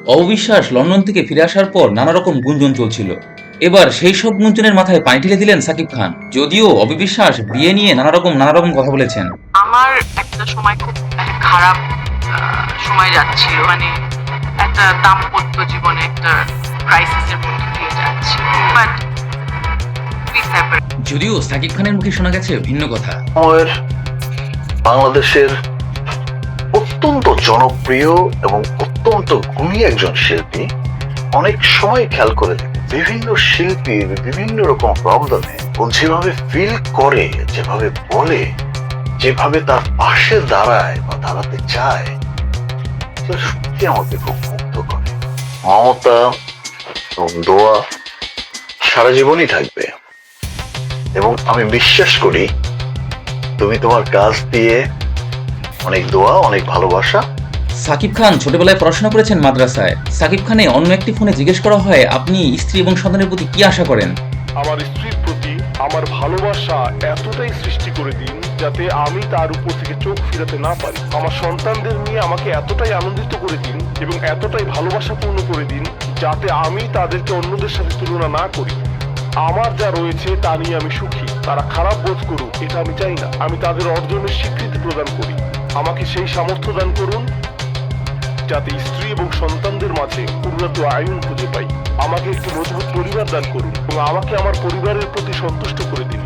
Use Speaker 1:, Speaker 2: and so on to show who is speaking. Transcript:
Speaker 1: অবিশ্বাস লন্ডন থেকে ফিরে আসার পর নানা রকম গুঞ্জন চলছিল। এবার সেই সব গুঞ্জনের মাথায় পানি ঢেলে দিলেন সাকিব খান। যদিও অবিশ্বাস বিয়ে নিয়ে নানা রকম কথা বলেছেন।
Speaker 2: আমার একটা সময় খুব একটা খারাপ সময় যাচ্ছিল, মানে একটা দাম্পত্য জীবনে একটা ক্রাইসিসের মধ্যে দিয়ে যাচ্ছি, বাট উই সেপারেট।
Speaker 1: যদিও সাকিব খানের মুখে শোনা গেছে ভিন্ন কথা।
Speaker 3: সময়ের বাংলাদেশের অত্যন্ত জনপ্রিয় এবং অত্যন্ত গুণী একজন শিল্পী। অনেক সময় খেয়াল করে দেখি বিভিন্ন শিল্পীর বিভিন্ন রকম প্রবলেমে ও যেভাবে ফিল করে, যেভাবে বলে, যেভাবে তার পাশে দাঁড়ায় বা দাঁড়াতে চায়, সেটা সত্যি আমাকে খুব মুগ্ধ করে। মমতা এবং দোয়া সারা জীবনই থাকবে এবং আমি বিশ্বাস করি তুমি তোমার কাজ দিয়ে অনেক দোয়া, অনেক ভালোবাসা।
Speaker 1: সাকিব খান ছোটবেলায় পড়াশোনা করেছেন মাদ্রাসায়। সাকিব খানে অন্য একটি ফোনে জিজ্ঞেস করা হয়, আপনি স্ত্রী এবং সন্তানের প্রতি কি আশা করেন?
Speaker 4: আমার স্ত্রীর প্রতি আমার ভালোবাসা এতটাই সৃষ্টি করে দিন যাতে আমি তার উপর থেকে চোখ ফিরাতে না পারি। আমার সন্তানদের নিয়ে আমাকে এতটাই আনন্দিত করে দিন এবং এতটাই ভালোবাসাপূর্ণ করে দিন যাতে আমি তাদেরকে অন্যদের সাথে তুলনা না করি। আমার যা রয়েছে তা নিয়ে আমি সুখী। তারা খারাপ বোধ করুক এটা আমি চাই না। আমি তাদের অর্জনের স্বীকৃতি প্রদান করি। আমাকে সেই সামর্থ্য দান করুন যাতে স্ত্রী এবং সন্তানদের মাঝে উন্নত আয়ন খুঁজে পাই। আমাকে একটি মজবুত পরিবার দান করুন এবং আমাকে আমার পরিবারের প্রতি সন্তুষ্ট করে দিন।